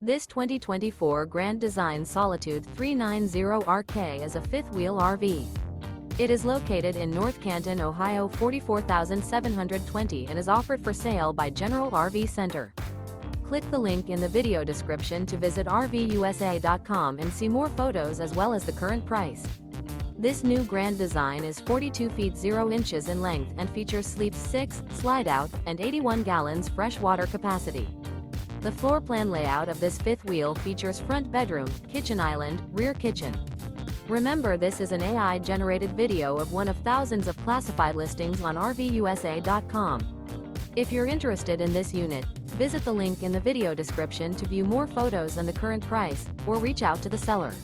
This 2024 Grand Design Solitude 390RK is a fifth-wheel RV. It is located in North Canton, Ohio 44,720 and is offered for sale by General RV Center. Click the link in the video description to visit RVUSA.com and see more photos as well as the current price. This new Grand Design is 42 feet 0 inches in length and features sleeps 6, Slideout, and 81 gallons fresh water capacity. The floor plan layout of this fifth wheel features front bedroom, kitchen island, rear kitchen. Remember, this is an AI-generated video of one of thousands of classified listings on RVUSA.com. If you're interested in this unit, visit the link in the video description to view more photos and the current price, or reach out to the seller.